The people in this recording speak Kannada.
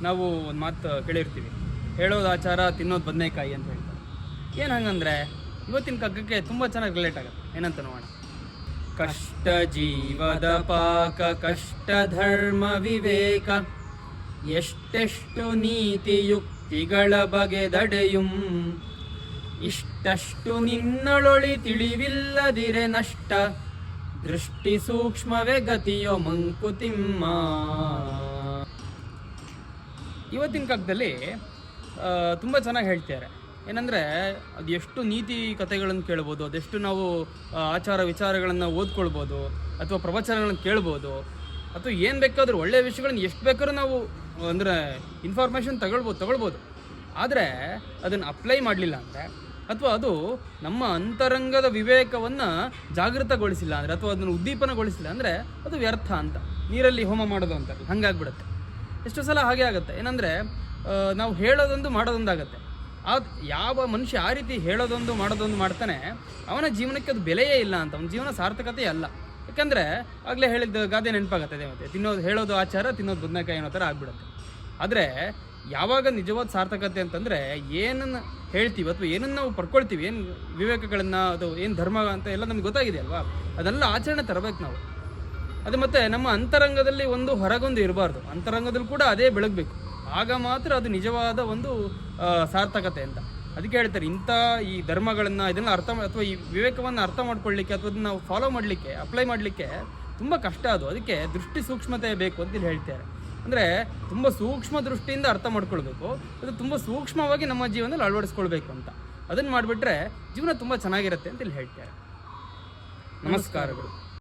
ನಾವು ಒಂದು ಮಾತು ಕೇಳಿರ್ತೀವಿ, ಹೇಳೋದು ಆಚಾರ ತಿನ್ನೋದು ಬದನೆಕಾಯಿ ಅಂತ ಹೇಳ್ತಾರೆ. ಏನು ಹಂಗಂದರೆ ಇವತ್ತಿನ ಕಗ್ಗಕ್ಕೆ ತುಂಬ ಚೆನ್ನಾಗಿ ರಿಲೇಟ್ ಆಗುತ್ತೆ. ಏನಂತ ನೋಡೋಣ. ಕಷ್ಟ ಜೀವದ ಪಾಕ ಕಷ್ಟ ಧರ್ಮ ವಿವೇಕ, ಎಷ್ಟೆಷ್ಟು ನೀತಿ ಯುಕ್ತಿಗಳ ಬಗೆದಡೆಯುಂ, ಇಷ್ಟಷ್ಟು ನಿನ್ನೊಳೊಳಿ ತಿಳಿವಿಲ್ಲದಿರೆ ನಷ್ಟ, ದೃಷ್ಟಿ ಸೂಕ್ಷ್ಮವೇ ಗತಿಯೋ ಮಂಕುತಿಮ್ಮ. ಇವತ್ತಿನ ಕಾಲದಲ್ಲಿ ತುಂಬ ಚೆನ್ನಾಗಿ ಹೇಳ್ತಾರೆ. ಏನಂದರೆ ಅದು ಎಷ್ಟು ನೀತಿ ಕಥೆಗಳನ್ನು ಕೇಳ್ಬೋದು, ಅದೆಷ್ಟು ನಾವು ಆಚಾರ ವಿಚಾರಗಳನ್ನು ಓದ್ಕೊಳ್ಬೋದು, ಅಥವಾ ಪ್ರವಚನಗಳನ್ನು ಕೇಳ್ಬೋದು, ಅಥವಾ ಏನು ಬೇಕಾದರೂ ಒಳ್ಳೆಯ ವಿಷಯಗಳನ್ನು ಎಷ್ಟು ಬೇಕಾದ್ರೂ ನಾವು ಅಂದರೆ ಇನ್ಫಾರ್ಮೇಷನ್ ತಗೊಳ್ಬೋದು. ಆದರೆ ಅದನ್ನು ಅಪ್ಲೈ ಮಾಡಲಿಲ್ಲ ಅಂದರೆ, ಅಥವಾ ಅದು ನಮ್ಮ ಅಂತರಂಗದ ವಿವೇಕವನ್ನು ಜಾಗೃತಗೊಳಿಸಿಲ್ಲ ಅಂದರೆ, ಅಥವಾ ಅದನ್ನು ಉದ್ದೀಪನಗೊಳಿಸಿಲ್ಲ ಅಂದರೆ ಅದು ವ್ಯರ್ಥ ಅಂತ. ನೀರಲ್ಲಿ ಹೋಮ ಮಾಡೋದು ಅಂತಾರೆ, ಹಾಗಾಗ್ಬಿಡುತ್ತೆ. ಎಷ್ಟೋ ಸಲ ಹಾಗೆ ಆಗುತ್ತೆ. ಏನಂದರೆ ನಾವು ಹೇಳೋದೊಂದು ಮಾಡೋದೊಂದಾಗತ್ತೆ. ಯಾವ ಮನುಷ್ಯ ಆ ರೀತಿ ಹೇಳೋದೊಂದು ಮಾಡೋದೊಂದು ಮಾಡ್ತಾನೆ, ಅವನ ಜೀವನಕ್ಕೆ ಅದು ಬೆಲೆಯೇ ಇಲ್ಲ ಅಂತ, ಅವನ ಜೀವನ ಸಾರ್ಥಕತೆ ಅಲ್ಲ. ಯಾಕಂದರೆ ಆಗಲೇ ಹೇಳಿದ ಗಾದೆ ನೆನಪಾಗತ್ತೆ. ಮತ್ತೆ ಹೇಳೋದು ಆಚಾರ, ತಿನ್ನೋದು ಬದನೆಕಾಯಿ ಅನ್ನೋ ಥರ ಆಗ್ಬಿಡುತ್ತೆ. ಆದರೆ ಯಾವಾಗ ನಿಜವಾದ ಸಾರ್ಥಕತೆ ಅಂತಂದರೆ ಏನನ್ನು ಹೇಳ್ತೀವಿ ಅಥವಾ ಏನನ್ನು ನಾವು ಪಡ್ಕೊಳ್ತೀವಿ, ಏನು ವಿವೇಕಗಳನ್ನು, ಅದು ಏನು ಧರ್ಮ ಅಂತ ಎಲ್ಲ ನಮಗೆ ಗೊತ್ತಾಗಿದೆ ಅಲ್ವಾ, ಅದೆಲ್ಲ ಆಚರಣೆ ತರಬೇಕು ನಾವು. ಅದು ಮತ್ತು ನಮ್ಮ ಅಂತರಂಗದಲ್ಲಿ ಒಂದು ಹೊರಗೊಂದು ಇರಬಾರ್ದು, ಅಂತರಂಗದಲ್ಲಿ ಕೂಡ ಅದೇ ಬೆಳಗಬೇಕು. ಆಗ ಮಾತ್ರ ಅದು ನಿಜವಾದ ಒಂದು ಸಾರ್ಥಕತೆ ಅಂತ. ಅದಕ್ಕೆ ಹೇಳ್ತಾರೆ, ಇಂಥ ಈ ಧರ್ಮಗಳನ್ನು ಇದನ್ನು ಅಥವಾ ಈ ವಿವೇಕವನ್ನು ಅರ್ಥ ಮಾಡ್ಕೊಳ್ಳಿಕ್ಕೆ, ಅಥವಾ ಅದನ್ನು ನಾವು ಫಾಲೋ ಮಾಡಲಿಕ್ಕೆ, ಅಪ್ಲೈ ಮಾಡಲಿಕ್ಕೆ ತುಂಬ ಕಷ್ಟ. ಅದಕ್ಕೆ ದೃಷ್ಟಿ ಸೂಕ್ಷ್ಮತೆ ಬೇಕು ಅಂತ ಹೇಳ್ತಾರೆ. ಅಂದರೆ ತುಂಬ ಸೂಕ್ಷ್ಮ ದೃಷ್ಟಿಯಿಂದ ಅರ್ಥ ಮಾಡ್ಕೊಳ್ಬೇಕು, ಅದು ತುಂಬ ಸೂಕ್ಷ್ಮವಾಗಿ ನಮ್ಮ ಜೀವನದಲ್ಲಿ ಅಳವಡಿಸ್ಕೊಳ್ಬೇಕು ಅಂತ. ಅದನ್ನು ಮಾಡಿಬಿಟ್ರೆ ಜೀವನ ತುಂಬ ಚೆನ್ನಾಗಿರುತ್ತೆ ಅಂತ ಹೇಳ್ತಾರೆ. ನಮಸ್ಕಾರಗಳು.